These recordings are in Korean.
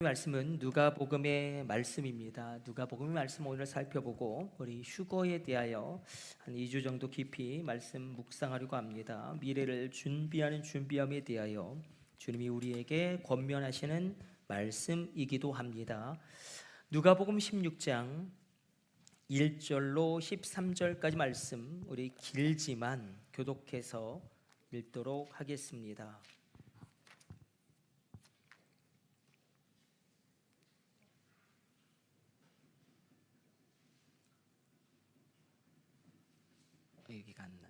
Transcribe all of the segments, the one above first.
말씀은 누가복음의 말씀입니다. 누가복음의 말씀 오늘 살펴보고 우리 휴거에 대하여 한 2주 정도 깊이 말씀 묵상하려고 합니다. 미래를 준비하는 준비함에 대하여 주님이 우리에게 권면하시는 말씀이기도 합니다. 누가복음 16장 1절로 13절까지 말씀 우리 길지만 교독해서 읽도록 하겠습니다. 여기가 안 나.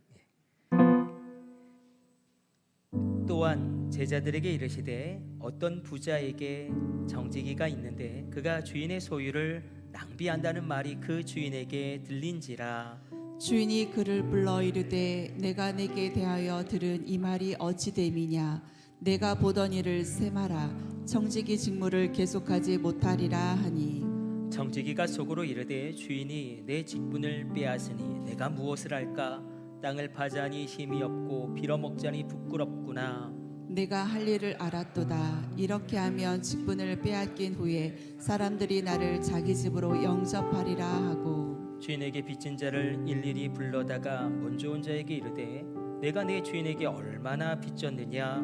또한 제자들에게 이르시되 어떤 부자에게 정직이가 있는데 그가 주인의 소유를 낭비한다는 말이 그 주인에게 들린지라. 주인이 그를 불러 이르되 내가 내게 대하여 들은 이 말이 어찌 됨이냐. 내가 보던 일을 세마라. 정직이 직무를 계속하지 못하리라 하니. 정직이가 속으로 이르되 주인이 내 직분을 빼앗으니 내가 무엇을 할까? 땅을 파자니 힘이 없고 빌어먹자니 부끄럽구나. 내가 할 일을 알았도다. 이렇게 하면 직분을 빼앗긴 후에 사람들이 나를 자기 집으로 영접하리라 하고. 주인에게 빚진 자를 일일이 불러다가 먼저 온 자에게 이르되 내가 내 주인에게 얼마나 빚졌느냐?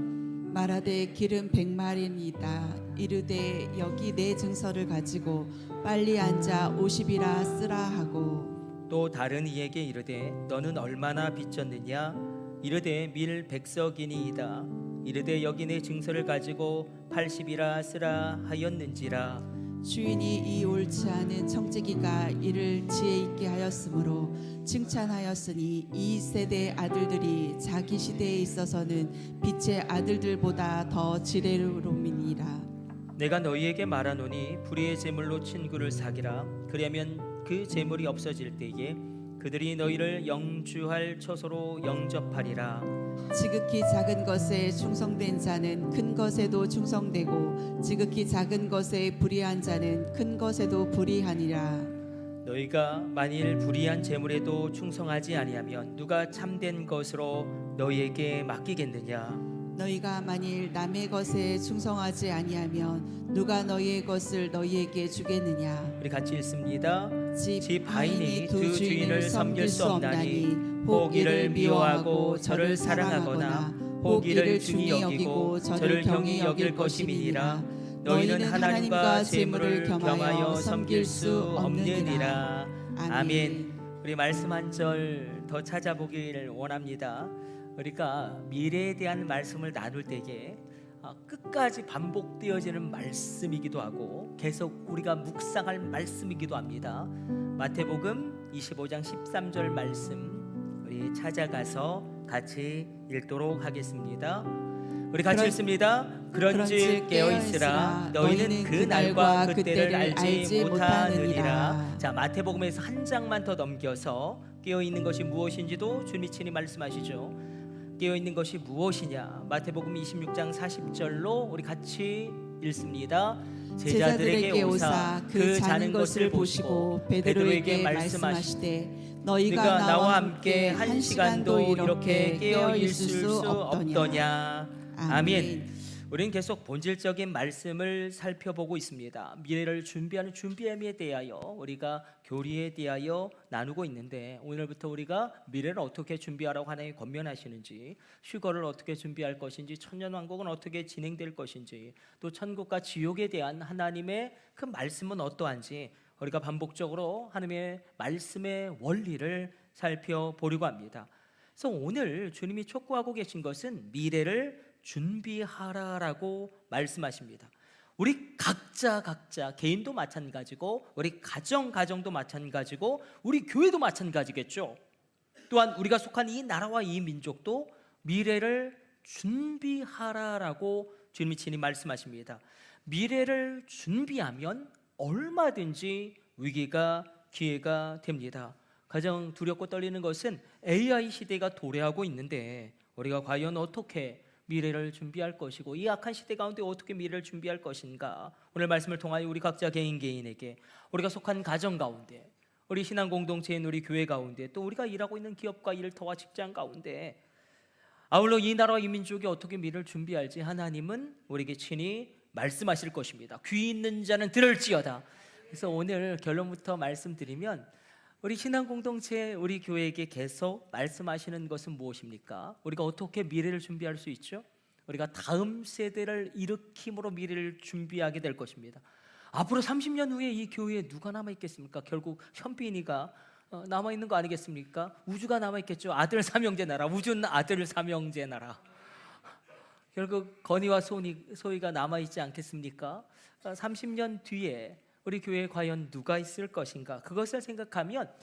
말하되 기름 100마리이다. 이르되 여기 내 증서를 가지고 빨리 앉아 50이라 쓰라 하고. 또 다른 이에게 이르되 너는 얼마나 빚졌느냐? 이르되 밀 100석이니이다. 이르되 여기 내 증서를 가지고 80이라 쓰라 하였는지라. 주인이 이 옳지 않은 청지기가 이를 지혜 있게 하였으므로 칭찬하였으니 이 세대의 아들들이 자기 시대에 있어서는 빛의 아들들보다 더 지혜로움이니라. 내가 너희에게 말하노니 불의의 제물로 친구를 사기라. 그러면 그 제물이 없어질 때에 그들이 너희를 영주할 처소로 영접하리라. 지극히 작은 것에 충성된 자는 큰 것에도 충성되고 지극히 작은 것에 불의한 자는 큰 것에도 불의하니라. 너희가 만일 불의한 제물에도 충성하지 아니하면 누가 참된 것으로 너희에게 맡기겠느냐? 너희가 만일 남의 것에 충성하지 아니하면 누가 너희의 것을 너희에게 주겠느냐? 우리 같이 읽습니다. 집 하인이 두 주인을 섬길 수 없나니 혹 이를 미워하고 저를 사랑하거나 혹 이를 중히 여기고 저를 경히 여길 것임이니라. 너희는 하나님과 재물을 겸하여 섬길 수 없느니라. 아멘. 우리 말씀 한 절 더 찾아보기를 원합니다. 우리가 미래에 대한 말씀을 나눌 때에 끝까지 반복되어지는 말씀이기도 하고 계속 우리가 묵상할 말씀이기도 합니다. 마태복음 25장 13절 말씀 우리 찾아가서 같이 읽도록 하겠습니다. 우리 같이 읽습니다. 그런즉 깨어있으라. 너희는 그 날과 그때를 알지 못하느니라. 자, 마태복음에서 한 장만 더 넘겨서 깨어있는 것이 무엇인지도 주님이 친히 말씀하시죠. 깨어있는 것이 무엇이냐? 마태복음 26장 40절로 우리 같이 읽습니다. 제자들에게 오사 그 자는 것을 보시고 베드로에게 말씀하시되 너희가 나와 함께 한 시간도 이렇게 깨어 있을 수 없더냐. 아멘. 우리는 계속 본질적인 말씀을 살펴보고 있습니다. 미래를 준비하는 준비함에 대하여 우리가 교리에 대하여 나누고 있는데 오늘부터 우리가 미래를 어떻게 준비하라고 하나님이 권면하시는지, 휴거를 어떻게 준비할 것인지, 천년왕국은 어떻게 진행될 것인지, 또 천국과 지옥에 대한 하나님의 그 말씀은 어떠한지 우리가 반복적으로 하나님의 말씀의 원리를 살펴보려고 합니다. 그래서 오늘 주님이 촉구하고 계신 것은 미래를 준비하라라고 말씀하십니다. 우리 각자 개인도 마찬가지고 우리 가정도 마찬가지고 우리 교회도 마찬가지겠죠. 또한 우리가 속한 이 나라와 이 민족도 미래를 준비하라라고 주님이 친히 말씀하십니다. 미래를 준비하면 얼마든지 위기가 기회가 됩니다. 가장 두렵고 떨리는 것은 AI 시대가 도래하고 있는데 우리가 과연 어떻게 미래를 준비할 것이고 이 악한 시대 가운데 어떻게 미래를 준비할 것인가? 오늘 말씀을 통하여 우리 각자 개인에게 우리가 속한 가정 가운데, 우리 신앙 공동체인 우리 교회 가운데, 또 우리가 일하고 있는 기업과 일터와 직장 가운데 아울러 이 나라와 이 민족이 어떻게 미래를 준비할지 하나님은 우리에게 친히 말씀하실 것입니다. 귀 있는 자는 들을지어다. 그래서 오늘 결론부터 말씀드리면 우리 신앙 공동체, 우리 교회에게 계속 말씀하시는 것은 무엇입니까? 우리가 어떻게 미래를 준비할 수 있죠? 우리가 다음 세대를 일으킴으로 미래를 준비하게 될 것입니다. 앞으로 30년 후에 이 교회에 누가 남아있겠습니까? 결국 현빈이가 남아있는 거 아니겠습니까? 우주가 남아있겠죠. 아들 삼형제 나라, 우주는 아들 삼형제 나라. 결국 건이와 소희가 남아있지 않겠습니까? 30년 뒤에 우리 교회에 과연 누가 있을 것인가? 그것을 생각하면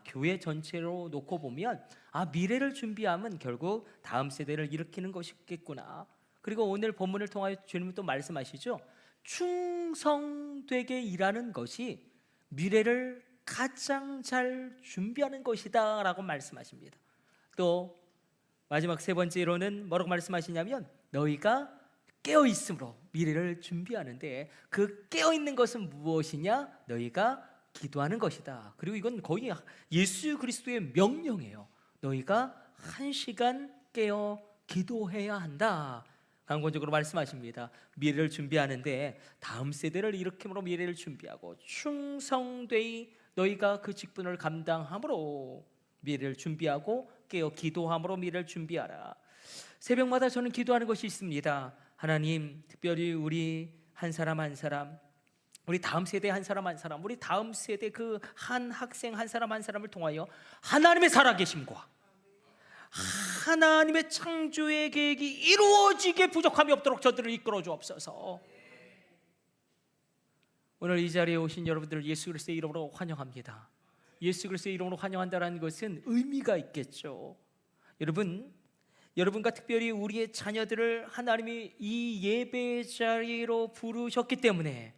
교회 전체로 놓고 보면 미래를 준비하면 결국 다음 세대를 일으키는 것이겠구나. 그리고 오늘 본문을 통하여 주님은 또 말씀하시죠. 충성되게 일하는 것이 미래를 가장 잘 준비하는 것이다 라고 말씀하십니다. 또 마지막 세 번째로는 뭐라고 말씀하시냐면 너희가 깨어있음으로 미래를 준비하는데 그 깨어있는 것은 무엇이냐? 너희가 기도하는 것이다. 그리고 이건 거의 예수 그리스도의 명령이에요. 너희가 1시간 깨어 기도해야 한다. 강권적으로 말씀하십니다. 미래를 준비하는데 다음 세대를 일으킴으로 미래를 준비하고 충성되이 너희가 그 직분을 감당함으로 미래를 준비하고 깨어 기도함으로 미래를 준비하라. 새벽마다 저는 기도하는 것이 있습니다. 하나님, 특별히 우리 한 사람 한 사람, 우리 다음 세대 한 사람 한 사람, 우리 다음 세대 그 한 학생 한 사람 한 사람을 통하여 하나님의 살아계심과 하나님의 창조의 계획이 이루어지게 부족함이 없도록 저들을 이끌어 주옵소서. 오늘 이 자리에 오신 여러분들을 예수 그리스도의 이름으로 환영합니다. 예수 그리스도의 이름으로 환영한다는 것은 의미가 있겠죠. 여러분과 특별히 우리의 자녀들을 하나님이 이 예배 자리로 부르셨기 때문에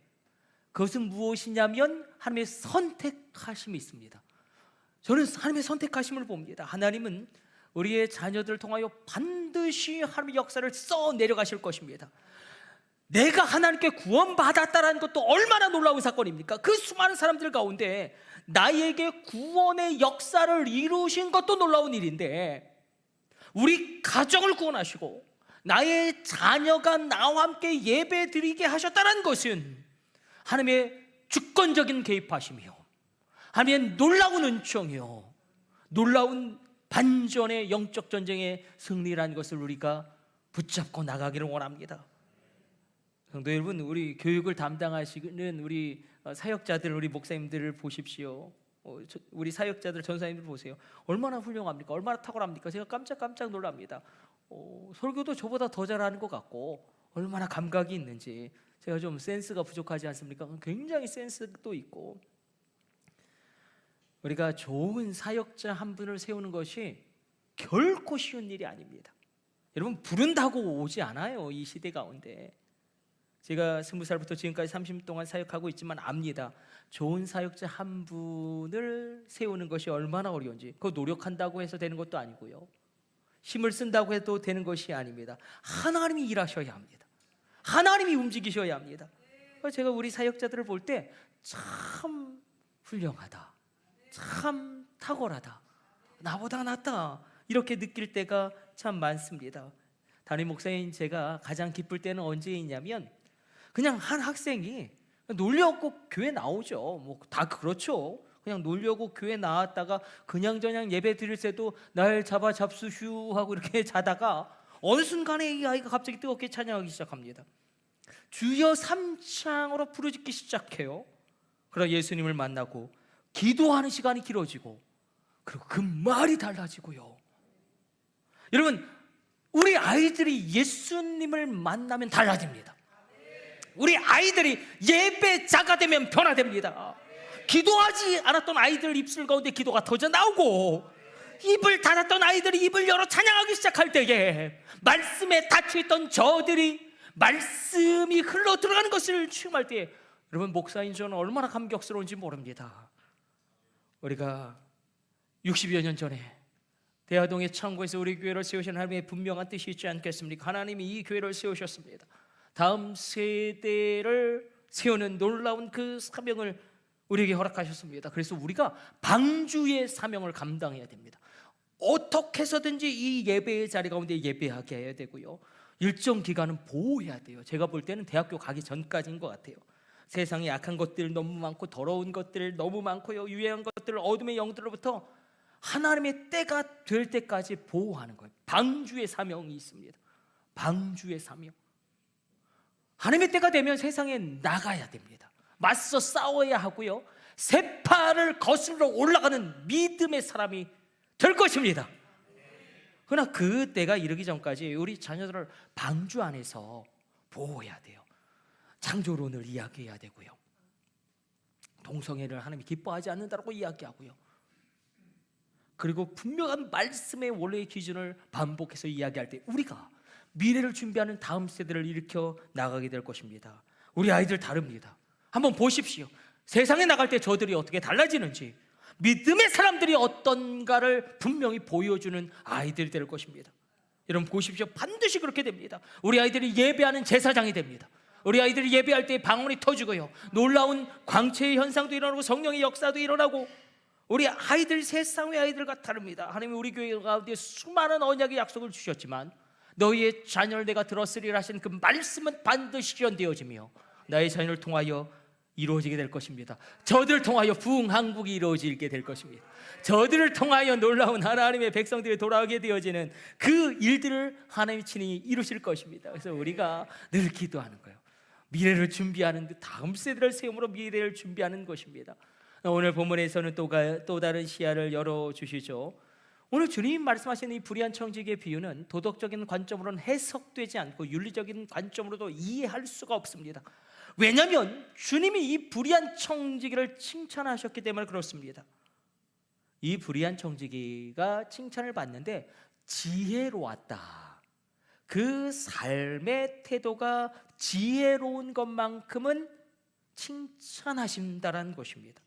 그것은 무엇이냐면 하나님의 선택하심이 있습니다. 저는 하나님의 선택하심을 봅니다. 하나님은 우리의 자녀들을 통하여 반드시 하나님의 역사를 써 내려가실 것입니다. 내가 하나님께 구원받았다는 것도 얼마나 놀라운 사건입니까? 그 수많은 사람들 가운데 나에게 구원의 역사를 이루신 것도 놀라운 일인데 우리 가정을 구원하시고 나의 자녀가 나와 함께 예배 드리게 하셨다는 것은 하나님의 주권적인 개입하심이요, 하나님의 놀라운 은총이요, 놀라운 반전의 영적 전쟁의 승리라는 것을 우리가 붙잡고 나가기를 원합니다. 성도 여러분, 우리 교육을 담당하시는 우리 사역자들, 우리 목사님들을 보십시오. 우리 사역자들, 전사님들 보세요. 얼마나 훌륭합니까? 얼마나 탁월합니까? 제가 깜짝 놀랍니다. 설교도 저보다 더 잘하는 것 같고 얼마나 감각이 있는지. 제가 좀 센스가 부족하지 않습니까? 굉장히 센스도 있고. 우리가 좋은 사역자 한 분을 세우는 것이 결코 쉬운 일이 아닙니다. 여러분, 부른다고 오지 않아요. 이 시대 가운데. 제가 20살부터 지금까지 30년 동안 사역하고 있지만 압니다. 좋은 사역자 한 분을 세우는 것이 얼마나 어려운지. 그거 노력한다고 해서 되는 것도 아니고요, 힘을 쓴다고 해도 되는 것이 아닙니다. 하나님이 일하셔야 합니다. 하나님이 움직이셔야 합니다. 제가 우리 사역자들을 볼 때 참 훌륭하다, 참 탁월하다, 나보다 낫다, 이렇게 느낄 때가 참 많습니다. 담임 목사인 제가 가장 기쁠 때는 언제이냐면 그냥 한 학생이 놀려고 교회 나오죠. 뭐 다 그렇죠. 그냥 놀려고 교회 나왔다가 그냥저냥 예배 드릴 때도 날 잡아 잡수슈 하고 이렇게 자다가 어느 순간에 이 아이가 갑자기 뜨겁게 찬양하기 시작합니다. 주여 삼창으로 부르짖기 시작해요. 그러다 예수님을 만나고 기도하는 시간이 길어지고 그리고 그 말이 달라지고요. 여러분, 우리 아이들이 예수님을 만나면 달라집니다. 우리 아이들이 예배자가 되면 변화됩니다. 기도하지 않았던 아이들 입술 가운데 기도가 터져 나오고, 입을 닫았던 아이들이 입을 열어 찬양하기 시작할 때에 말씀에 닫혀있던 저들이 말씀이 흘러 들어가는 것을 체험할 때, 여러분, 목사인 저는 얼마나 감격스러운지 모릅니다. 우리가 60여 년 전에 대화동의 창고에서 우리 교회를 세우신 하나님의 분명한 뜻이 있지 않겠습니까? 하나님이 이 교회를 세우셨습니다. 다음 세대를 세우는 놀라운 그 사명을 우리에게 허락하셨습니다. 그래서 우리가 방주의 사명을 감당해야 됩니다. 어떻게 해서든지 이 예배의 자리 가운데 예배하게 해야 되고요, 일정 기간은 보호해야 돼요. 제가 볼 때는 대학교 가기 전까지인 것 같아요. 세상에 악한 것들 너무 많고 더러운 것들 너무 많고요, 유해한 것들, 어둠의 영들로부터 하나님의 때가 될 때까지 보호하는 거예요. 방주의 사명이 있습니다. 방주의 사명. 하나님의 때가 되면 세상에 나가야 됩니다. 맞서 싸워야 하고요, 세파를 거슬러 올라가는 믿음의 사람이 될 것입니다. 그러나 그 때가 이르기 전까지 우리 자녀들을 방주 안에서 보호해야 돼요. 창조론을 이야기해야 되고요, 동성애를 하나님이 기뻐하지 않는다고 이야기하고요, 그리고 분명한 말씀의 원래의 기준을 반복해서 이야기할 때 우리가 미래를 준비하는 다음 세대를 일으켜 나가게 될 것입니다. 우리 아이들 다릅니다. 한번 보십시오. 세상에 나갈 때 저들이 어떻게 달라지는지, 믿음의 사람들이 어떤가를 분명히 보여주는 아이들이 될 것입니다. 여러분 보십시오. 반드시 그렇게 됩니다. 우리 아이들이 예배하는 제사장이 됩니다. 우리 아이들이 예배할 때 방언이 터지고요, 놀라운 광채의 현상도 일어나고 성령의 역사도 일어나고, 우리 아이들 세상의 아이들과 다릅니다. 하나님이 우리 교회 가운데 수많은 언약의 약속을 주셨지만 너희의 자녀를 내가 들었으리라 하신 그 말씀은 반드시 실현되어지며 나의 자녀를 통하여 이루어지게 될 것입니다. 저들을 통하여 부흥한국이 이루어지게 될 것입니다. 저들을 통하여 놀라운 하나님의 백성들이 돌아오게 되어지는 그 일들을 하나님이 친히 이루실 것입니다. 그래서 우리가 늘 기도하는 거예요. 미래를 준비하는, 다음 세대를 세움으로 미래를 준비하는 것입니다. 오늘 본문에서는 또 다른 시야를 열어주시죠. 오늘 주님 말씀하신 이 불의한 청지기의 비유는 도덕적인 관점으로는 해석되지 않고 윤리적인 관점으로도 이해할 수가 없습니다. 왜냐하면 주님이 이 불의한 청지기를 칭찬하셨기 때문에 그렇습니다. 이 불의한 청지기가 칭찬을 받는데 지혜로웠다. 그 삶의 태도가 지혜로운 것만큼은 칭찬하신다라는 것입니다.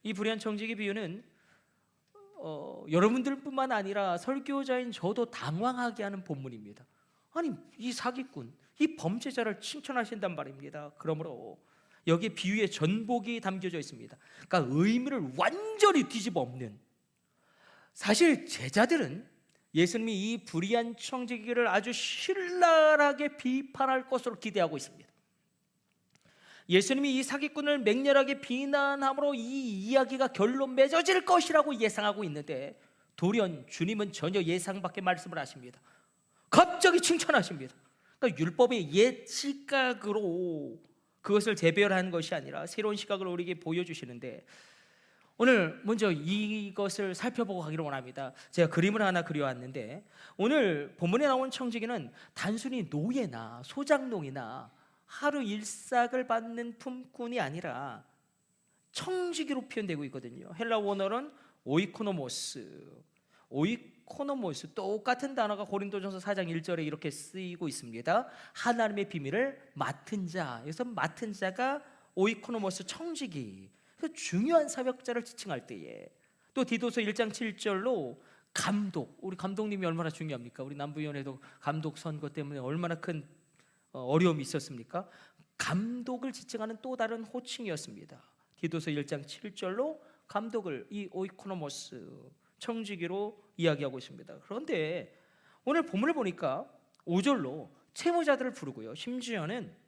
이 불의한 청지기 비유는 여러분들뿐만 아니라 설교자인 저도 당황하게 하는 본문입니다. 아니, 이 사기꾼, 이 범죄자를 칭찬하신단 말입니다. 그러므로 여기 비유의 전복이 담겨져 있습니다. 그러니까 의미를 완전히 뒤집어 엎는. 사실 제자들은 예수님이 이 불의한 청지기를 아주 신랄하게 비판할 것으로 기대하고 있습니다. 예수님이 이 사기꾼을 맹렬하게 비난함으로 이 이야기가 결론 맺어질 것이라고 예상하고 있는데 돌연 주님은 전혀 예상 밖의 말씀을 하십니다. 갑자기 칭찬하십니다. 그러니까 율법의 옛 시각으로 그것을 재배열하는 것이 아니라 새로운 시각을 우리에게 보여주시는데, 오늘 먼저 이것을 살펴보고 가기를 원합니다. 제가 그림을 하나 그려왔는데, 오늘 본문에 나온 청지기는 단순히 노예나 소장농이나 하루 일삭을 받는 품꾼이 아니라 청지기로 표현되고 있거든요. 헬라 원어는 오이코노모스, 똑같은 단어가 고린도전서 4장 1절에 이렇게 쓰이고 있습니다. 하나님의 비밀을 맡은 자. 그래서 맡은 자가 오이코노모스, 청지기. 중요한 사역자를 지칭할 때에, 또 디도서 1장 7절로 감독, 우리 감독님이 얼마나 중요합니까? 우리 남부위원회도 감독 선거 때문에 얼마나 큰 어려움이 있었습니까? 감독을 지칭하는 또 다른 호칭이었습니다. 디도서 1장 7절로 감독을 이 오이코노모스, 청지기로 이야기하고 있습니다. 그런데 오늘 본문을 보니까 5절로 채무자들을 부르고요, 심지어는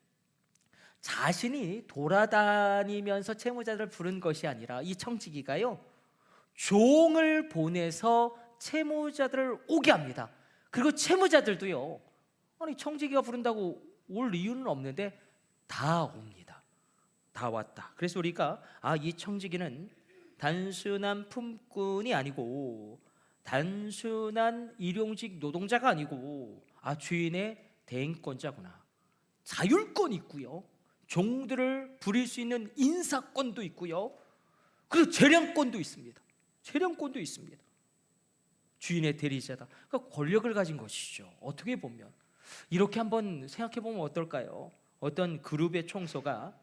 자신이 돌아다니면서 채무자들을 부른 것이 아니라 이 청지기가요, 종을 보내서 채무자들을 오게 합니다. 그리고 채무자들도요, 아니 청지기가 부른다고 올 이유는 없는데 다 옵니다. 다 왔다. 그래서 우리가 이 청지기는 단순한 품꾼이 아니고 단순한 일용직 노동자가 아니고 주인의 대행권자구나. 자율권이 있고요, 종들을 부릴 수 있는 인사권도 있고요, 그리고 재량권도 있습니다. 재량권도 있습니다. 주인의 대리자다. 그러니까 권력을 가진 것이죠. 어떻게 보면 이렇게 한번 생각해 보면 어떨까요? 어떤 그룹의 총소가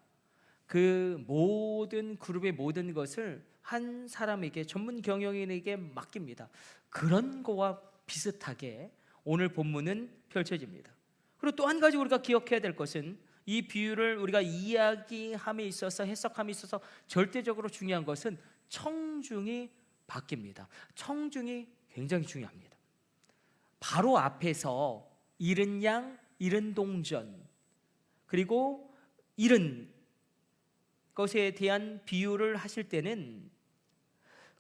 그 모든 그룹의 모든 것을 한 사람에게, 전문 경영인에게 맡깁니다. 그런 거와 비슷하게 오늘 본문은 펼쳐집니다. 그리고 또 한 가지 우리가 기억해야 될 것은, 이 비유를 우리가 이야기함에 있어서, 해석함에 있어서 절대적으로 중요한 것은 청중이 바뀝니다. 청중이 굉장히 중요합니다. 바로 앞에서 잃은 양 잃은 동전, 그리고 잃은 것에 대한 비유를 하실 때는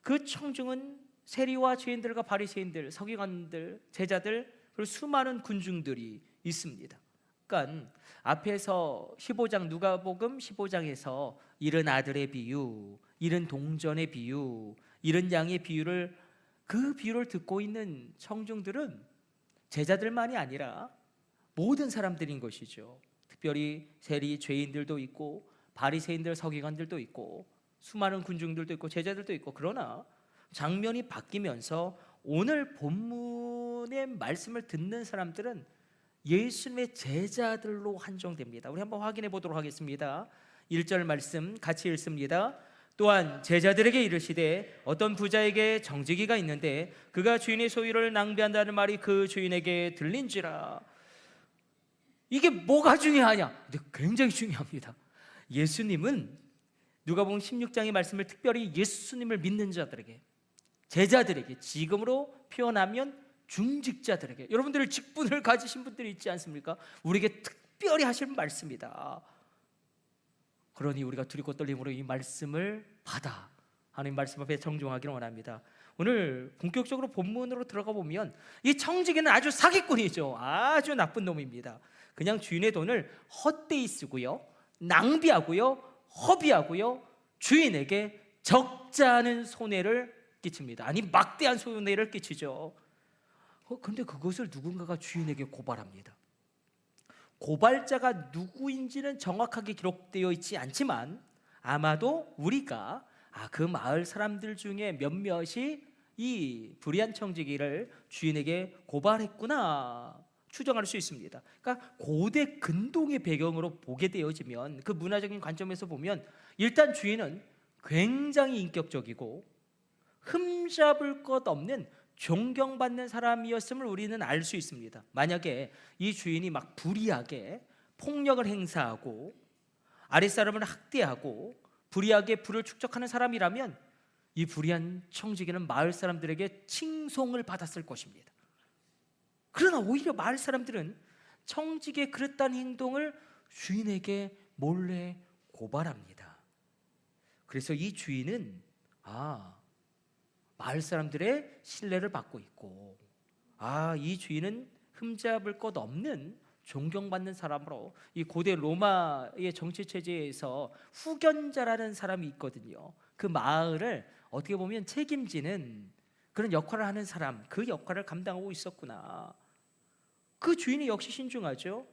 그 청중은 세리와 죄인들과 바리새인들, 서기관들, 제자들, 그리고 수많은 군중들이 있습니다. 그러니까 앞에서 15장, 누가복음 15장에서 잃은 아들의 비유, 잃은 동전의 비유, 잃은 양의 비유를, 그 비유를 듣고 있는 청중들은 제자들만이 아니라 모든 사람들인 것이죠. 특별히 세리, 죄인들도 있고 바리새인들, 서기관들도 있고 수많은 군중들도 있고 제자들도 있고. 그러나 장면이 바뀌면서 오늘 본문의 말씀을 듣는 사람들은 예수님의 제자들로 한정됩니다. 우리 한번 확인해 보도록 하겠습니다. 1절 말씀 같이 읽습니다. 또한 제자들에게 이르시되 어떤 부자에게 정직이가 있는데 그가 주인의 소유를 낭비한다는 말이 그 주인에게 들린지라. 이게 뭐가 중요하냐? 굉장히 중요합니다. 예수님은 누가복음 16장의 말씀을 특별히 예수님을 믿는 자들에게, 제자들에게, 지금으로 표현하면 중직자들에게, 여러분들의 직분을 가지신 분들이 있지 않습니까? 우리에게 특별히 하실 말씀이다. 그러니 우리가 두렵고 떨림으로 이 말씀을 받아 하나님 말씀 앞에 정중하기를 원합니다. 오늘 본격적으로 본문으로 들어가 보면 이 청지기는 아주 사기꾼이죠. 아주 나쁜 놈입니다. 그냥 주인의 돈을 헛되이 쓰고요, 낭비하고요, 허비하고요, 주인에게 적지 않은 손해를 끼칩니다. 아니 막대한 손해를 끼치죠. 그런데 그것을 누군가가 주인에게 고발합니다. 고발자가 누구인지는 정확하게 기록되어 있지 않지만 아마도 우리가 그 마을 사람들 중에 몇몇이 이 불의한 청지기를 주인에게 고발했구나 추정할 수 있습니다. 그러니까 고대 근동의 배경으로 보게 되어지면, 그 문화적인 관점에서 보면 일단 주인은 굉장히 인격적이고 흠잡을 것 없는 존경받는 사람이었음을 우리는 알 수 있습니다. 만약에 이 주인이 막 불의하게 폭력을 행사하고 아랫사람을 학대하고 불의하게 부를 축적하는 사람이라면 이 불의한 청지기는 마을 사람들에게 칭송을 받았을 것입니다. 그러나 오히려 마을 사람들은 청지기의 그릇된 행동을 주인에게 몰래 고발합니다. 그래서 이 주인은 마을 사람들의 신뢰를 받고 있고, 이 주인은 흠잡을 것 없는 존경받는 사람으로 이 고대 로마의 정치 체제에서 후견자라는 사람이 있거든요. 그 마을을 어떻게 보면 책임지는 그런 역할을 하는 사람, 그 역할을 감당하고 있었구나. 그 주인이 역시 신중하죠.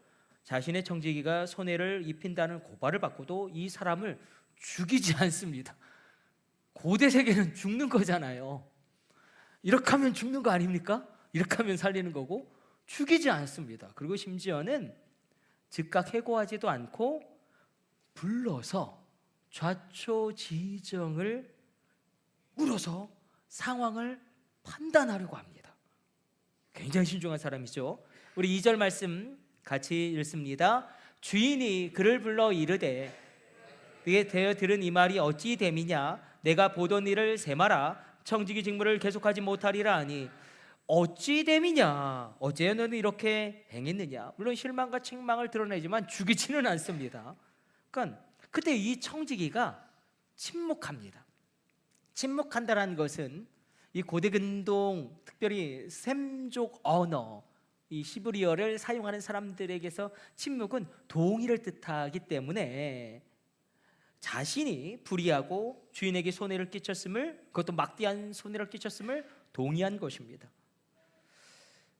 자신의 청지기가 손해를 입힌다는 고발을 받고도 이 사람을 죽이지 않습니다. 고대 세계는 죽는 거잖아요. 이렇게 하면 죽는 거 아닙니까? 이렇게 하면 살리는 거고, 죽이지 않습니다. 그리고 심지어는 즉각 해고하지도 않고 불러서 좌초지정을 물어서 상황을 판단하려고 합니다. 굉장히 신중한 사람이죠. 우리 2절 말씀 같이 읽습니다. 주인이 그를 불러 이르되 네게 되어 들은 이 말이 어찌 됨이냐? 내가 보던 일을 세마라. 청지기 직무를 계속하지 못하리라 하니 어찌 됨이냐? 어째 너는 이렇게 행했느냐? 물론 실망과 책망을 드러내지만 죽이지는 않습니다. 그러니까 그때 이 청지기가 침묵합니다. 침묵한다는 것은 이 고대 근동, 특별히 셈족 언어, 이 히브리어를 사용하는 사람들에게서 침묵은 동의를 뜻하기 때문에 자신이 불의하고 주인에게 손해를 끼쳤음을, 그것도 막대한 손해를 끼쳤음을 동의한 것입니다.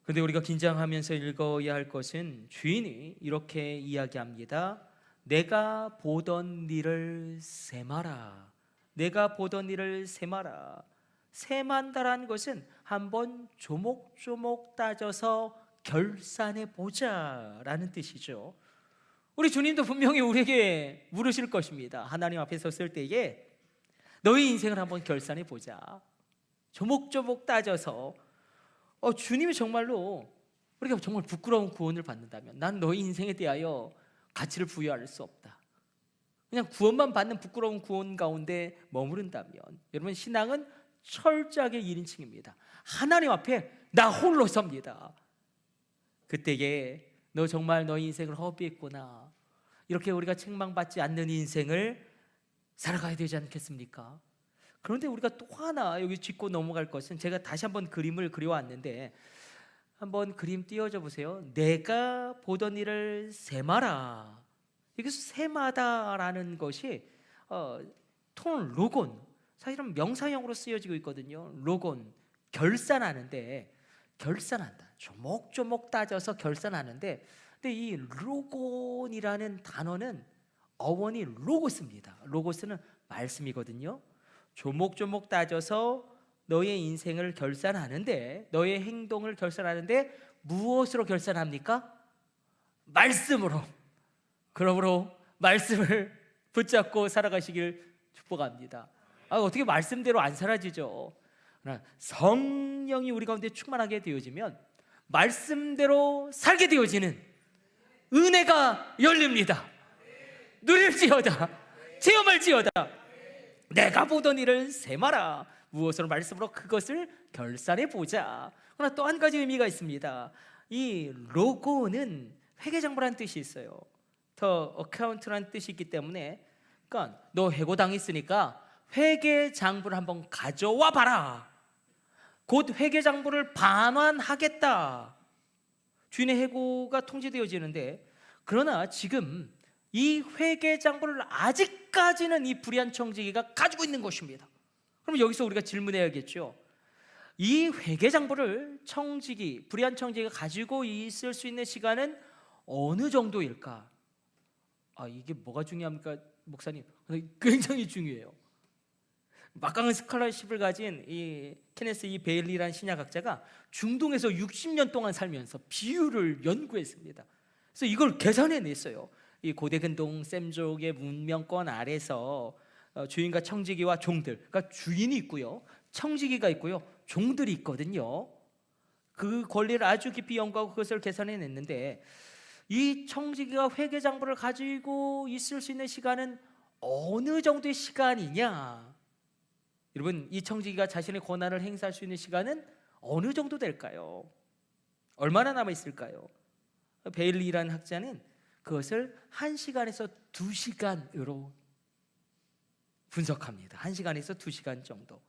그런데 우리가 긴장하면서 읽어야 할 것은 주인이 이렇게 이야기합니다. 내가 보던 일을 세마라. 내가 보던 일을 세마라. 세만다라는 것은 한번 조목조목 따져서 결산해 보자라는 뜻이죠. 우리 주님도 분명히 우리에게 물으실 것입니다. 하나님 앞에 섰을 때에 너희 인생을 한번 결산해 보자. 조목조목 따져서 주님이 정말로 우리가 정말 부끄러운 구원을 받는다면 난 너희 인생에 대하여 가치를 부여할 수 없다. 그냥 구원만 받는 부끄러운 구원 가운데 머무른다면, 여러분 신앙은 철저하게 1인칭입니다. 하나님 앞에 나 홀로 섭니다. 그때에 너 정말 너 인생을 허비했구나. 이렇게 우리가 책망받지 않는 인생을 살아가야 되지 않겠습니까? 그런데 우리가 또 하나 여기 짚고 넘어갈 것은, 제가 다시 한번 그림을 그려왔는데 한번 그림 띄워줘 보세요. 내가 보던 일을 세마라. 여기서 세마다라는 것이 톤 로곤, 사실은 명사형으로 쓰여지고 있거든요. 로곤, 결산하는데, 결산한다, 조목조목 따져서 결산하는데, 근데 이 로곤이라는 단어는 어원이 로고스입니다. 로고스는 말씀이거든요. 조목조목 따져서 너의 인생을 결산하는데, 너의 행동을 결산하는데 무엇으로 결산합니까? 말씀으로. 그러므로 말씀을 붙잡고 살아가시길 축복합니다. 어떻게 말씀대로 안 사라지죠? 성령이 우리 가운데 충만하게 되어지면 말씀대로 살게 되어지는 은혜가 열립니다. 누릴지어다, 체험할지어다. 내가 보던 일을 세마라. 무엇으로? 말씀으로 그것을 결산해 보자. 그러나 또 한 가지 의미가 있습니다. 이 로고는 회계장부라는 뜻이 있어요. 더 어카운트라는 뜻이 있기 때문에, 그러니까 너 해고당했으니까 회계장부를 한번 가져와 봐라. 곧 회계장부를 반환하겠다. 주인의 해고가 통지되어지는데, 그러나 지금 이 회계장부를 아직까지는 이 불의한 청지기가 가지고 있는 것입니다. 그럼 여기서 우리가 질문해야겠죠. 이 회계장부를 청지기, 불의한 청지기가 가지고 있을 수 있는 시간은 어느 정도일까? 이게 뭐가 중요합니까, 목사님? 굉장히 중요해요. 막강한 스칼라십을 가진 이 케네스 이 베일리라는 신약학자가 중동에서 60년 동안 살면서 비유를 연구했습니다. 그래서 이걸 계산해냈어요. 이 고대 근동 셈족의 문명권 아래서 주인과 청지기와 종들, 그러니까 주인이 있고요, 청지기가 있고요, 종들이 있거든요. 그 권리를 아주 깊이 연구하고 그것을 계산해냈는데, 이 청지기가 회계장부를 가지고 있을 수 있는 시간은 어느 정도의 시간이냐? 여러분, 이 청지기가 자신의 권한을 행사할 수 있는 시간은 어느 정도 될까요? 얼마나 남아있을까요? 베일리라는 학자는 그것을 1시간에서 2시간으로 분석합니다. 1시간에서 2시간 정도.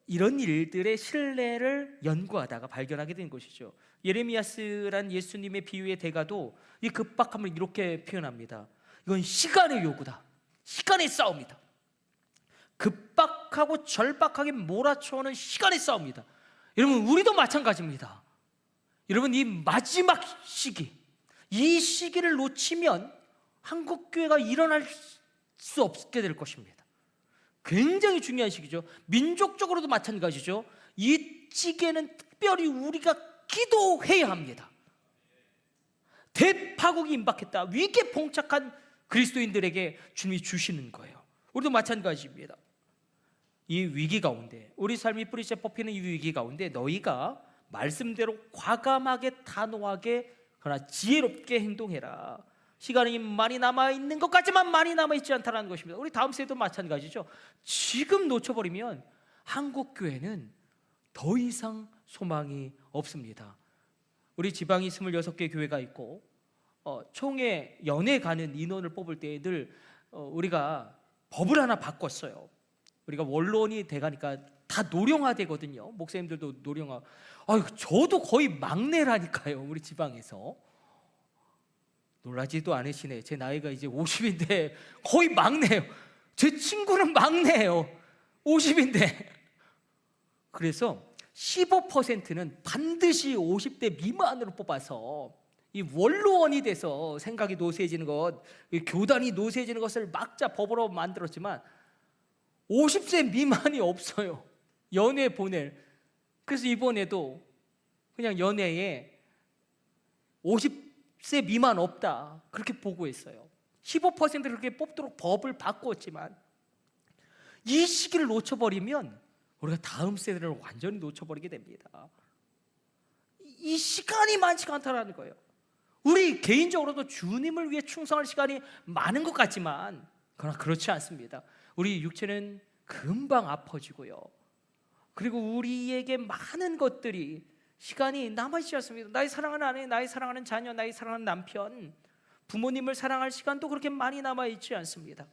이런 일들의 신뢰를 연구하다가 발견하게 된 것이죠. 예레미야스란 예수님의 비유의 대가도 이 급박함을 이렇게 표현합니다. 이건 시간의 요구다. 시간의 싸움이다. 급박하고 절박하게 몰아쳐오는 시간의 싸움이다. 여러분, 우리도 마찬가지입니다. 여러분, 이 마지막 시기, 이 시기를 놓치면 한국교회가 일어날 수 없게 될 것입니다. 굉장히 중요한 시기죠. 민족적으로도 마찬가지죠. 이 시기에는 특별히 우리가 기도해야 합니다. 대파국이 임박했다. 위기에 봉착한 그리스도인들에게 주님이 주시는 거예요. 우리도 마찬가지입니다. 이 위기 가운데, 우리 삶이 뿌리째 뽑히는 이 위기 가운데 너희가 말씀대로 과감하게, 단호하게, 그러나 지혜롭게 행동해라. 시간이 많이 남아있는 것 같지만 많이 남아있지 않다는 것입니다. 우리 다음 세대도 마찬가지죠. 지금 놓쳐버리면 한국교회는 더 이상 소망이 없습니다. 우리 지방이 26개 교회가 있고 총회 연회 가는 인원을 뽑을 때 늘 우리가 법을 하나 바꿨어요. 우리가 원론이 돼가니까 다 노령화되거든요. 목사님들도 노령화. 저도 거의 막내라니까요. 우리 지방에서. 놀라지도 않으시네. 제 나이가 이제 50인데 거의 막내예요. 제 친구는 막내예요. 50인데. 그래서 15%는 반드시 50대 미만으로 뽑아서 이 원로원이 돼서 생각이 노쇠해지는 것, 교단이 노쇠해지는 것을 막자 법으로 만들었지만 50세 미만이 없어요. 연회 보낼. 그래서 이번에도 그냥 연회에 50세 미만 없다, 그렇게 보고했어요. 15% 그렇게 뽑도록 법을 바꿨지만 이 시기를 놓쳐버리면 우리가 다음 세대를 완전히 놓쳐버리게 됩니다. 이 시간이 많지가 않다는 거예요. 우리 개인적으로도 주님을 위해 충성할 시간이 많은 것 같지만, 그러나 그렇지 않습니다. 우리 육체는 금방 아파지고요, 그리고 우리에게 많은 것들이 시간이 남아있지 않습니다. 나의 사랑하는 아내, 나의 사랑하는 자녀, 나의 사랑하는 남편, 부모님을 사랑할 시간도 그렇게 많이 남아있지 않습니다.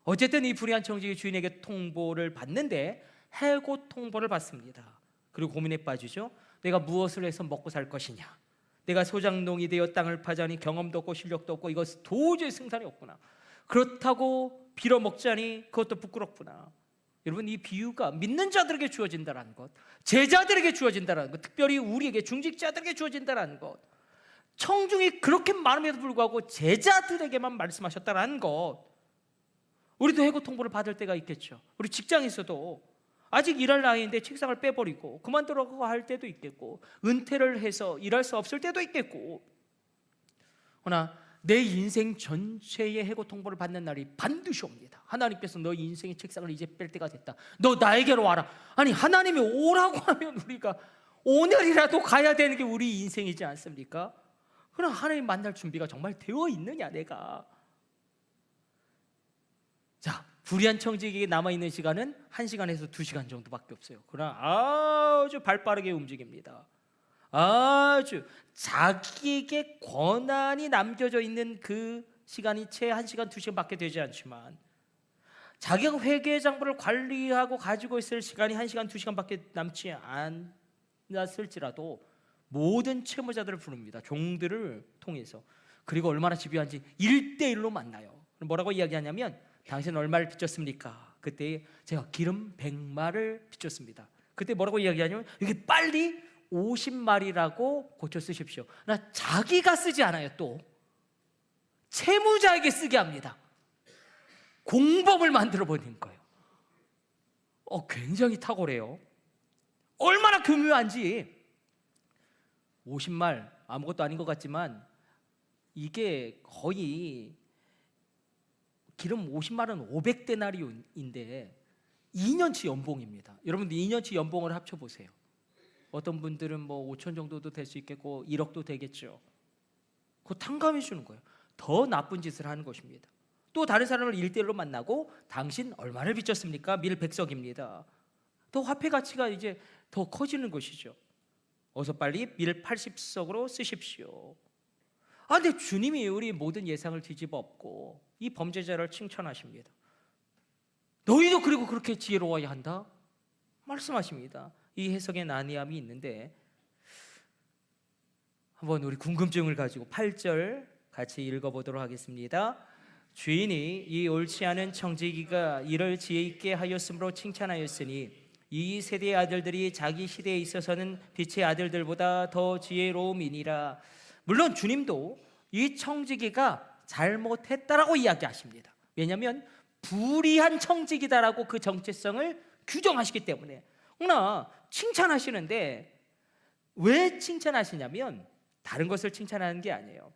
어쨌든 이 불의한 청지기 주인에게 통보를 받는데 해고 통보를 받습니다. 그리고 고민에 빠지죠. 내가 무엇을 해서 먹고 살 것이냐, 내가 소장농이 되어 땅을 파자니 경험도 없고 실력도 없고 이것 도저히 승산이 없구나. 그렇다고 빌어먹자니 그것도 부끄럽구나. 여러분, 이 비유가 믿는 자들에게 주어진다는 것, 제자들에게 주어진다는 것, 특별히 우리에게 중직자들에게 주어진다는 것, 청중이 그렇게 많음에도 불구하고 제자들에게만 말씀하셨다는 것. 우리도 해고 통보를 받을 때가 있겠죠. 우리 직장에서도 아직 일할 나이인데 책상을 빼버리고 그만두라고 할 때도 있겠고, 은퇴를 해서 일할 수 없을 때도 있겠고, 그러나 내 인생 전체의 해고 통보를 받는 날이 반드시 옵니다. 하나님께서 너 인생의 책상을 이제 뺄 때가 됐다, 너 나에게로 와라. 아니, 하나님이 오라고 하면 우리가 오늘이라도 가야 되는 게 우리 인생이지 않습니까? 그럼 하나님 만날 준비가 정말 되어 있느냐 내가. 자, 불의한 청지기에게 남아있는 시간은 1시간에서 2시간 정도밖에 없어요. 그러나 아주 발빠르게 움직입니다. 아주 자기에게 권한이 남겨져 있는 그 시간이 채 1시간, 2시간밖에 되지 않지만, 자기가 회계 장부를 관리하고 가지고 있을 시간이 1시간, 2시간밖에 남지 않았을지라도 모든 채무자들을 부릅니다. 종들을 통해서. 그리고 얼마나 집요한지 1대1로 만나요. 뭐라고 이야기하냐면, 당신 얼마를 빚졌습니까? 그때 제가 기름 100마를 빚졌습니다. 그때 뭐라고 이야기하냐면, 이게 빨리 50마리라고 고쳐 쓰십시오. 나 자기가 쓰지 않아요. 또 채무자에게 쓰게 합니다. 공범을 만들어 버리는 거예요. 굉장히 탁월해요. 얼마나 교묘한지. 50말 아무것도 아닌 것 같지만 이게 거의 기름 50말은 500데나리온인데 2년치 연봉입니다. 여러분들 2년치 연봉을 합쳐보세요. 어떤 분들은 뭐 5천 정도도 될 수 있겠고 1억도 되겠죠. 그거 탕감해 주는 거예요. 더 나쁜 짓을 하는 것입니다. 또 다른 사람을 1대1로 만나고, 당신 얼마를 빚졌습니까? 밀 100석입니다. 더 화폐 가치가 이제 더 커지는 것이죠. 어서 빨리 밀 80석으로 쓰십시오. 근데 주님이 우리 모든 예상을 뒤집어 엎고 이 범죄자를 칭찬하십니다. 너희도 그리고 그렇게 지혜로워야 한다 말씀하십니다. 이 해석에 난이함이 있는데, 한번 우리 궁금증을 가지고 8절 같이 읽어보도록 하겠습니다. 주인이 이 옳지 않은 청지기가 이를 지혜 있게 하였으므로 칭찬하였으니 이 세대의 아들들이 자기 시대에 있어서는 빛의 아들들보다 더 지혜로움이니라. 물론 주님도 이 청지기가 잘못했다라고 이야기하십니다. 왜냐하면 불의한 청지기다라고 그 정체성을 규정하시기 때문에. 그러나 칭찬하시는데 왜 칭찬하시냐면, 다른 것을 칭찬하는 게 아니에요.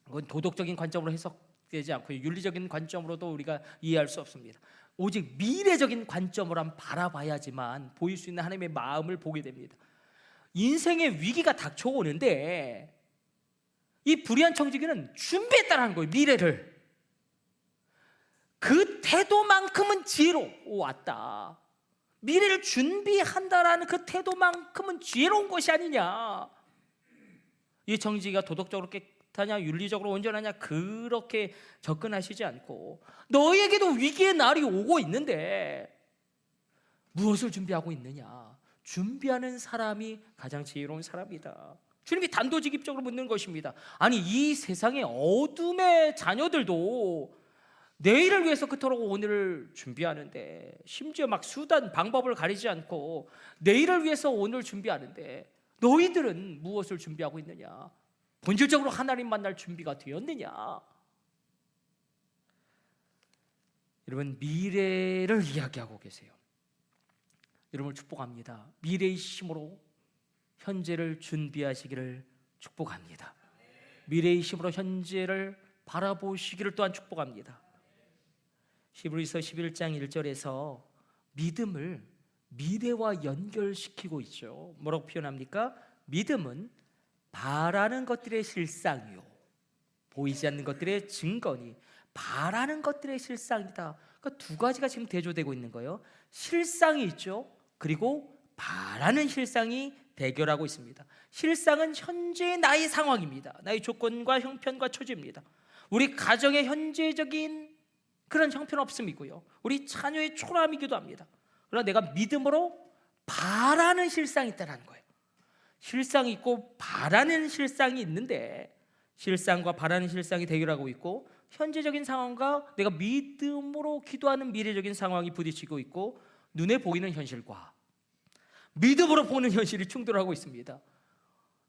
그건 도덕적인 관점으로 해석되지 않고 윤리적인 관점으로도 우리가 이해할 수 없습니다. 오직 미래적인 관점으로 한번 바라봐야지만 보일 수 있는 하나님의 마음을 보게 됩니다. 인생의 위기가 닥쳐오는데 이 불의한 청지기는 준비했다는 거예요. 미래를. 그 태도만큼은 지혜로웠다. 미래를 준비한다라는 그 태도만큼은 지혜로운 것이 아니냐. 이 청지기가 도덕적으로 깨끗하냐, 윤리적으로 온전하냐, 그렇게 접근하시지 않고, 너에게도 위기의 날이 오고 있는데 무엇을 준비하고 있느냐. 준비하는 사람이 가장 지혜로운 사람이다. 주님이 단도직입적으로 묻는 것입니다. 아니, 이 세상의 어둠의 자녀들도 내일을 위해서 그토록 오늘을 준비하는데, 심지어 막 수단 방법을 가리지 않고 내일을 위해서 오늘 준비하는데, 너희들은 무엇을 준비하고 있느냐? 본질적으로 하나님 만날 준비가 되었느냐? 여러분, 미래를 이야기하고 계세요. 여러분을 축복합니다. 미래의 힘으로 현재를 준비하시기를 축복합니다. 미래의 힘으로 현재를 바라보시기를 또한 축복합니다. 히브리서 11장 1절에서 믿음을 미래와 연결시키고 있죠. 뭐라고 표현합니까? 믿음은 바라는 것들의 실상이요, 보이지 않는 것들의 증거니. 바라는 것들의 실상이다. 그러니까 두 가지가 지금 대조되고 있는 거예요. 실상이 있죠. 그리고 바라는 실상이 대결하고 있습니다. 실상은 현재의 나의 상황입니다. 나의 조건과 형편과 처지입니다. 우리 가정의 현재적인 그런 형편 없음이고요, 우리 자녀의 초라함이기도 합니다. 그러나 내가 믿음으로 바라는 실상이 있다는 거예요. 실상이 있고 바라는 실상이 있는데, 실상과 바라는 실상이 대결하고 있고, 현재적인 상황과 내가 믿음으로 기도하는 미래적인 상황이 부딪히고 있고, 눈에 보이는 현실과 믿음으로 보는 현실이 충돌하고 있습니다.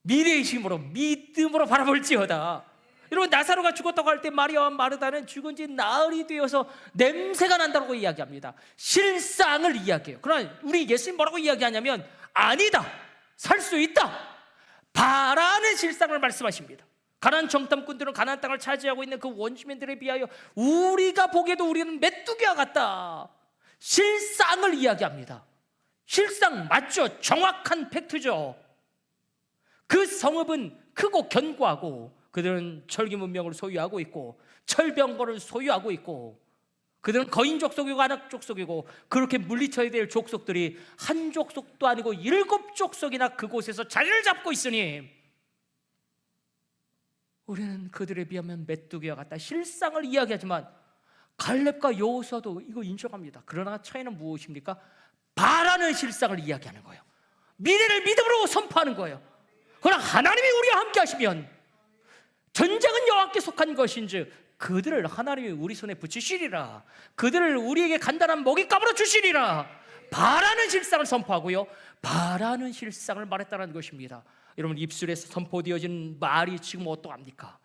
미래의 힘으로 믿음으로 바라볼지어다. 여러분, 나사로가 죽었다고 할 때 마리아와 마르다는 죽은 지 나흘이 되어서 냄새가 난다고 이야기합니다. 실상을 이야기해요. 그러나 우리 예수님 뭐라고 이야기하냐면, 아니다, 살 수 있다, 바라는 실상을 말씀하십니다. 가나안 정탐꾼들은 가나안 땅을 차지하고 있는 그 원주민들에 비하여 우리가 보기에도 우리는 메뚜기와 같다, 실상을 이야기합니다. 실상 맞죠? 정확한 팩트죠. 그 성읍은 크고 견고하고, 그들은 철기 문명을 소유하고 있고 철병거를 소유하고 있고, 그들은 거인 족속이고 안악 족속이고, 그렇게 물리쳐야 될 족속들이 한 족속도 아니고 7족속이나 그곳에서 자리를 잡고 있으니 우리는 그들에 비하면 메뚜기와 같다, 실상을 이야기하지만 갈렙과 여호수아도 이거 인정합니다. 그러나 차이는 무엇입니까? 바라는 실상을 이야기하는 거예요. 미래를 믿음으로 선포하는 거예요. 그러나 하나님이 우리와 함께 하시면 전쟁은 여호와께 속한 것인즉 그들을 하나님이 우리 손에 붙이시리라, 그들을 우리에게 간단한 먹잇감으로 주시리라, 바라는 실상을 선포하고요, 바라는 실상을 말했다는 것입니다. 여러분, 입술에서 선포되어진 말이 지금 어떠합니까?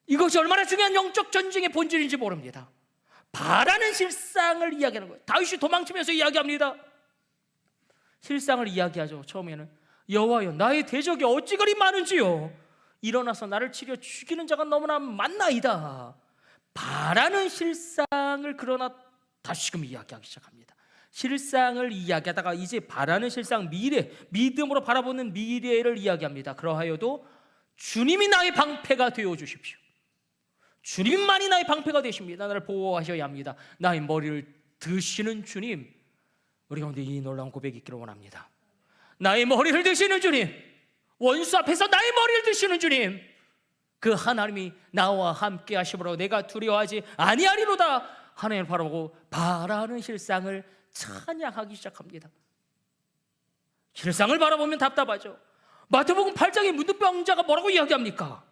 이것이 얼마나 중요한 영적 전쟁의 본질인지 모릅니다. 바라는 실상을 이야기하는 거예요. 다윗이 도망치면서 이야기합니다. 실상을 이야기하죠. 처음에는 여호와여, 나의 대적이 어찌 그리 많은지요, 일어나서 나를 치려 죽이는 자가 너무나 많나이다. 바라는 실상을 그러나 다시금 이야기하기 시작합니다. 실상을 이야기하다가 이제 바라는 실상, 미래, 믿음으로 바라보는 미래를 이야기합니다. 그러하여도 주님이 나의 방패가 되어 주십시오. 주님만이 나의 방패가 되십니다. 나를 보호하셔야 합니다. 나의 머리를 드시는 주님, 우리 가운데 이 놀라운 고백이 있기를 원합니다. 나의 머리를 드시는 주님, 원수 앞에서 나의 머리를 드시는 주님, 그 하나님이 나와 함께 하심으로 내가 두려워하지 아니하리로다. 하나님을 바라보고 바라는 실상을 찬양하기 시작합니다. 실상을 바라보면 답답하죠. 마태복음 8장의 문둥병자가 뭐라고 이야기합니까?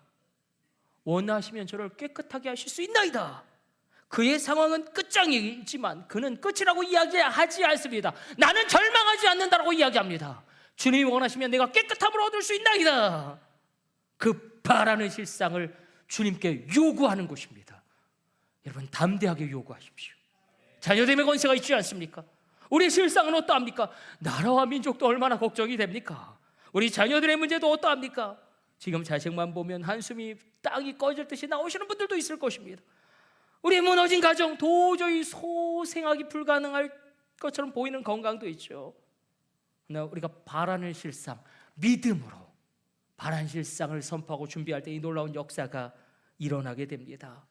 원하시면 저를 깨끗하게 하실 수 있나이다. 그의 상황은 끝장이지만 그는 끝이라고 이야기하지 않습니다. 나는 절망하지 않는다라고 이야기합니다. 주님이 원하시면 내가 깨끗함을 얻을 수 있나이다. 그 바라는 실상을 주님께 요구하는 것입니다. 여러분, 담대하게 요구하십시오. 자녀됨의 권세가 있지 않습니까? 우리 실상은 어떠합니까? 나라와 민족도 얼마나 걱정이 됩니까? 우리 자녀들의 문제도 어떠합니까? 지금 자식만 보면 한숨이 땅이 꺼질 듯이 나오시는 분들도 있을 것입니다. 우리 무너진 가정, 도저히 소생하기 불가능할 것처럼 보이는 건강도 있죠. 그러나 우리가 바라는 실상, 믿음으로 바라는 실상을 선포하고 준비할 때 이 놀라운 역사가 일어나게 됩니다.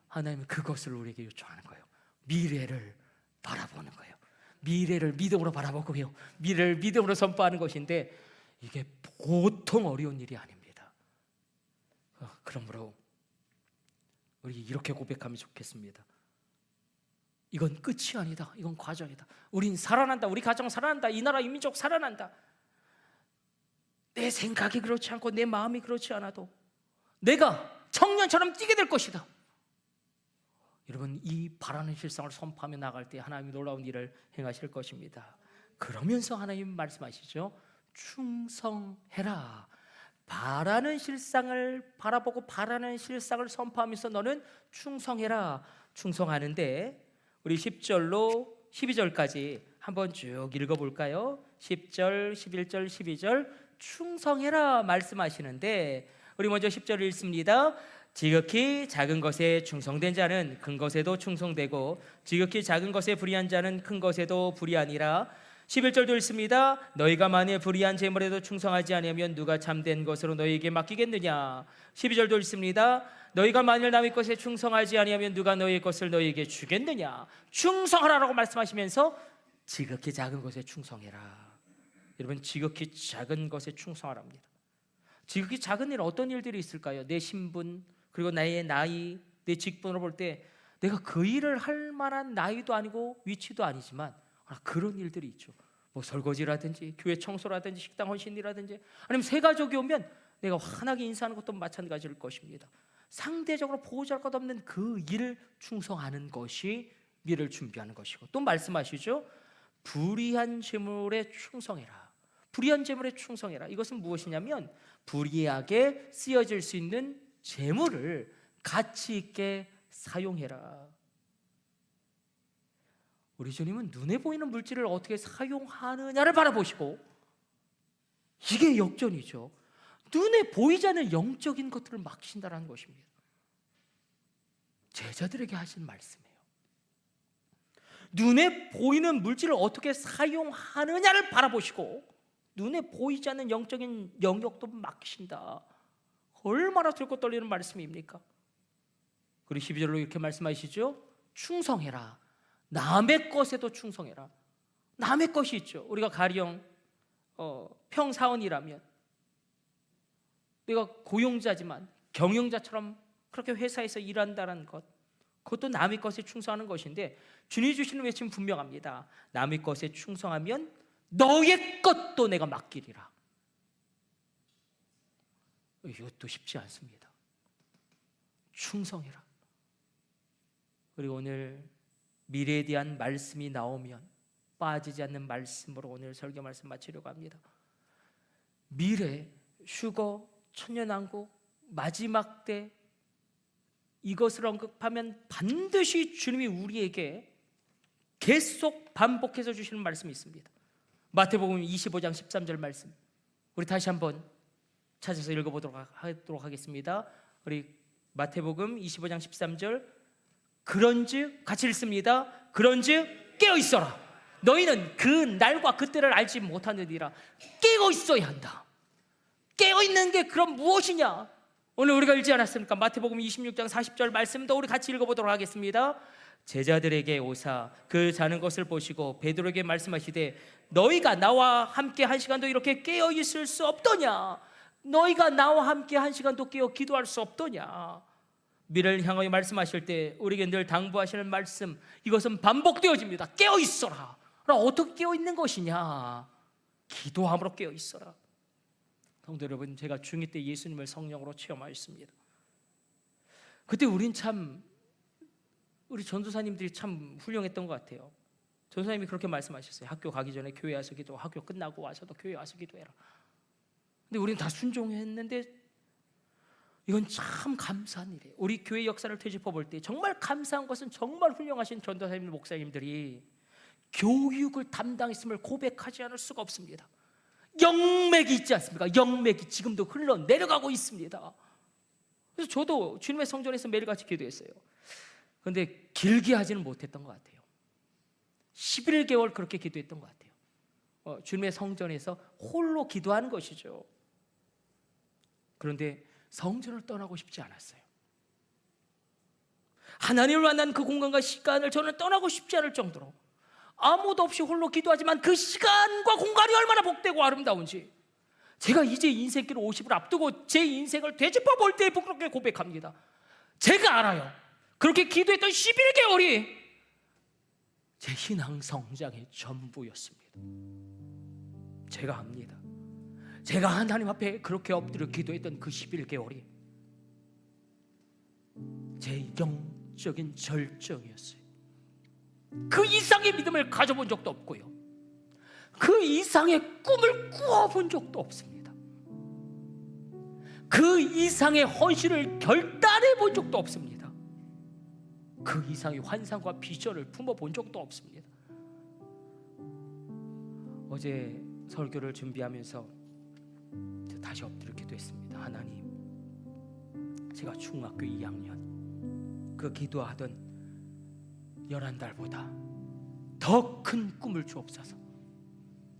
하나님은 그것을 우리에게 요청하는 거예요. 미래를 바라보는 거예요. 미래를 믿음으로 바라보고요, 미래를 믿음으로 선포하는 것인데 이게 보통 어려운 일이 아닙니다. 그러므로 우리 이렇게 고백하면 좋겠습니다. 이건 끝이 아니다. 이건 과정이다. 우린 살아난다. 우리 가정 살아난다. 이 나라 이 민족 살아난다. 내 생각이 그렇지 않고 내 마음이 그렇지 않아도 내가 청년처럼 뛰게 될 것이다. 여러분, 이 바라는 실상을 선포하며 나갈 때 하나님이 놀라운 일을 행하실 것입니다. 그러면서 하나님 말씀하시죠. 충성해라. 바라는 실상을 바라보고 바라는 실상을 선포하면서 너는 충성해라. 충성하는데 우리 10절로 12절까지 한번 쭉 읽어볼까요? 10절, 11절, 12절 충성해라 말씀하시는데 우리 먼저 10절을 읽습니다. 지극히 작은 것에 충성된 자는 큰 것에도 충성되고 지극히 작은 것에 불의한 자는 큰 것에도 불의하니라. 11절도 읽습니다. 너희가 만일 불의한 재물에도 충성하지 아니하면 누가 참된 것으로 너희에게 맡기겠느냐. 12절도 읽습니다. 너희가 만일 남의 것에 충성하지 아니하면 누가 너희의 것을 너희에게 주겠느냐. 충성하라라고 말씀하시면서 지극히 작은 것에 충성해라. 여러분, 지극히 작은 것에 충성하랍니다. 지극히 작은 일, 어떤 일들이 있을까요? 내 신분, 그리고 나의 나이, 내 직분으로 볼 때 내가 그 일을 할 만한 나이도 아니고 위치도 아니지만 그런 일들이 있죠. 뭐 설거지라든지 교회 청소라든지 식당 헌신이라든지, 아니면 새 가족이 오면 내가 환하게 인사하는 것도 마찬가지일 것입니다. 상대적으로 보호할 것 없는 그 일을 충성하는 것이 미래를 준비하는 것이고, 또 말씀하시죠. 불의한 재물에 충성해라. 불의한 재물에 충성해라. 이것은 무엇이냐면 불의하게 쓰여질 수 있는 재물을 가치 있게 사용해라. 우리 주님은 눈에 보이는 물질을 어떻게 사용하느냐를 바라보시고, 이게 역전이죠. 눈에 보이지 않는 영적인 것들을 막신다라는 것입니다. 제자들에게 하신 말씀이에요. 눈에 보이는 물질을 어떻게 사용하느냐를 바라보시고 눈에 보이지 않는 영적인 영역도 막히신다. 얼마나 들고 떨리는 말씀입니까? 그리고 12절로 이렇게 말씀하시죠. 충성해라. 남의 것에도 충성해라. 남의 것이 있죠. 우리가 가령 평사원이라면 내가 고용자지만 경영자처럼 그렇게 회사에서 일한다는 것, 그것도 남의 것에 충성하는 것인데, 주님이 주시는 외침 분명합니다. 남의 것에 충성하면 너의 것도 내가 맡기리라. 이것도 쉽지 않습니다. 충성해라. 그리고 오늘 미래에 대한 말씀이 나오면 빠지지 않는 말씀으로 오늘 설교 말씀 마치려고 합니다. 미래, 휴거, 천년왕국, 마지막 때, 이것을 언급하면 반드시 주님이 우리에게 계속 반복해서 주시는 말씀이 있습니다. 마태복음 25장 13절 말씀, 우리 다시 한번 찾아서 읽어보도록 하겠습니다. 우리 마태복음 25장 13절, 그런즉, 같이 읽습니다. 그런즉 깨어있어라. 너희는 그 날과 그때를 알지 못하느니라. 깨어있어야 한다. 깨어있는 게 그럼 무엇이냐? 오늘 우리가 읽지 않았습니까? 마태복음 26장 40절 말씀도 우리 같이 읽어보도록 하겠습니다. 제자들에게 오사 그 자는 것을 보시고 베드로에게 말씀하시되 너희가 나와 함께 한 시간도 이렇게 깨어 있을 수 없더냐? 너희가 나와 함께 한 시간도 깨어 기도할 수 없더냐? 미래를 향하여 말씀하실 때 우리에게 늘 당부하시는 말씀, 이것은 반복되어집니다. 깨어 있어라. 어떻게 깨어 있는 것이냐? 기도함으로 깨어 있어라. 성도 여러분, 제가 중2 때 예수님을 성령으로 체험하였습니다. 그때 우리 전도사님들이 참 훌륭했던 것 같아요. 전도사님이 그렇게 말씀하셨어요. 학교 가기 전에 교회 와서 기도, 학교 끝나고 와서도 교회 와서 기도해라. 근데 우리는 다 순종했는데 이건 참 감사한 일이에요. 우리 교회 역사를 되짚어 볼 때 정말 감사한 것은, 정말 훌륭하신 전도사님, 목사님들이 교육을 담당했음을 고백하지 않을 수가 없습니다. 영맥이 있지 않습니까? 영맥이 지금도 흘러내려가고 있습니다. 그래서 저도 주님의 성전에서 매일같이 기도했어요. 그런데 길게 하지는 못했던 것 같아요. 11개월 그렇게 기도했던 것 같아요. 주님의 성전에서 홀로 기도하는 것이죠. 그런데 성전을 떠나고 싶지 않았어요. 하나님을 만난 그 공간과 시간을 저는 떠나고 싶지 않을 정도로 아무도 없이 홀로 기도하지만 그 시간과 공간이 얼마나 복되고 아름다운지, 제가 이제 인생길 50을 앞두고 제 인생을 되짚어 볼 때 부끄럽게 고백합니다. 제가 알아요. 그렇게 기도했던 11개월이 제 신앙 성장의 전부였습니다. 제가 압니다. 제가 하나님 앞에 그렇게 엎드려 기도했던 그 11개월이 제 영적인 절정이었어요. 그 이상의 믿음을 가져본 적도 없고요, 그 이상의 꿈을 꾸어본 적도 없습니다. 그 이상의 헌신을 결단해 본 적도 없습니다. 그 이상의 환상과 비전을 품어본 적도 없습니다. 어제 설교를 준비하면서 다시 엎드려 기도했습니다. 하나님, 제가 중학교 2학년 그 기도하던 11달보다 더 큰 꿈을 주옵소서,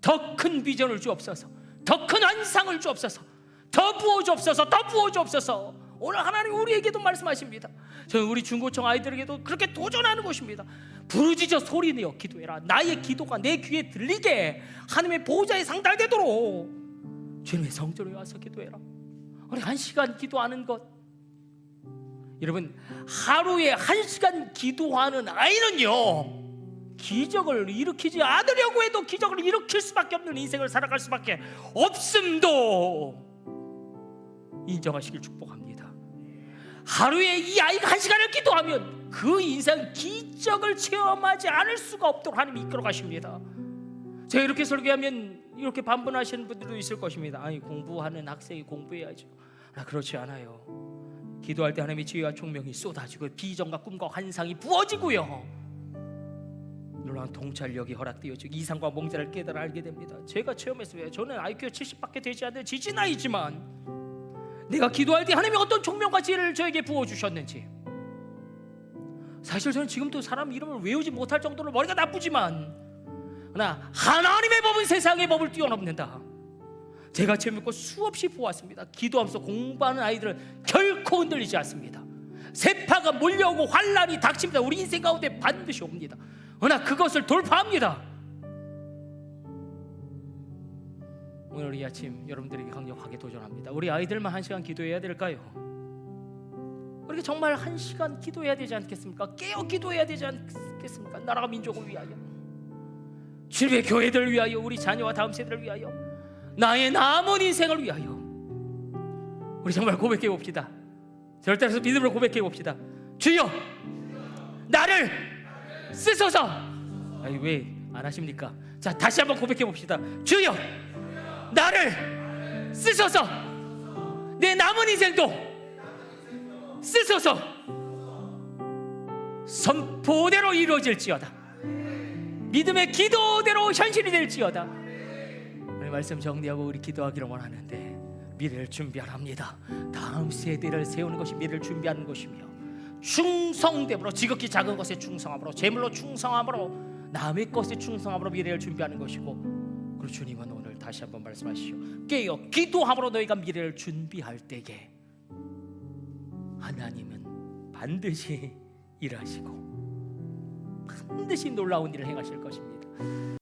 더 큰 비전을 주옵소서, 더 큰 환상을 주옵소서, 더 부어주옵소서, 더 부어주옵소서. 오늘 하나님 우리에게도 말씀하십니다. 저는 우리 중고청 아이들에게도 그렇게 도전하는 것입니다. 부르짖어 소리내어 기도해라. 나의 기도가 내 귀에 들리게 하나님의 보호자에 상달되도록 주님의 성전에 와서 기도해라. 우리 1시간 기도하는 것, 여러분 하루에 1시간 기도하는 아이는요 기적을 일으키지 않으려고 해도 기적을 일으킬 수밖에 없는 인생을 살아갈 수밖에 없음도 인정하시길 축복합니다. 하루에 이 아이가 1시간을 기도하면 그 인생 기적을 체험하지 않을 수가 없도록 하나님이 이끌어 가십니다. 제가 이렇게 설교하면 이렇게 반문하시는 분들도 있을 것입니다. 아니 공부하는 학생이 공부해야죠. 그렇지 않아요. 기도할 때 하나님의 지혜와 총명이 쏟아지고 비전과 꿈과 환상이 부어지고요, 놀라운 통찰력이 허락되어지고 이상과 몽자를 깨달아 알게 됩니다. 제가 체험했어요. 저는 IQ 70밖에 되지 않는 지진아이지만 내가 기도할 때 하나님이 어떤 총명과 지혜를 저에게 부어주셨는지, 사실 저는 지금도 사람 이름을 외우지 못할 정도로 머리가 나쁘지만 그러나 하나님의 법은 세상의 법을 뛰어넘는다. 제가 체험했고 수없이 보았습니다. 기도하면서 공부하는 아이들은 결코 흔들리지 않습니다. 세파가 몰려오고 환란이 닥칩니다. 우리 인생 가운데 반드시 옵니다. 그러나 그것을 돌파합니다. 오늘 이 아침 여러분들에게 강력하게 도전합니다. 우리 아이들만 1시간 기도해야 될까요? 우리가 정말 1시간 기도해야 되지 않겠습니까? 깨어 기도해야 되지 않겠습니까? 나라와 민족을 위하여, 주님의 교회들을 위하여, 우리 자녀와 다음 세대를 위하여, 나의 남은 인생을 위하여 우리 정말 고백해 봅시다. 절대로 믿음으로 고백해 봅시다. 주여 나를 쓰소서. 아니 왜 안 하십니까? 자 다시 한번 고백해 봅시다. 주여 나를 쓰소서. 내 남은 인생도 쓰소서. 선포대로 이루어질지어다. 믿음의 기도대로 현실이 될지어다. 오늘 말씀 정리하고 우리 기도하기를 원하는데, 미래를 준비하랍니다. 다음 세대를 세우는 것이 미래를 준비하는 것이며, 충성됨으로, 지극히 작은 것에 충성함으로, 재물로 충성함으로, 남의 것에 충성함으로 미래를 준비하는 것이고, 그리고 주님은 오늘 다시 한번 말씀하시죠. 깨어 기도함으로 너희가 미래를 준비할 때에 하나님은 반드시 일하시고 반드시 놀라운 일을 행하실 것입니다.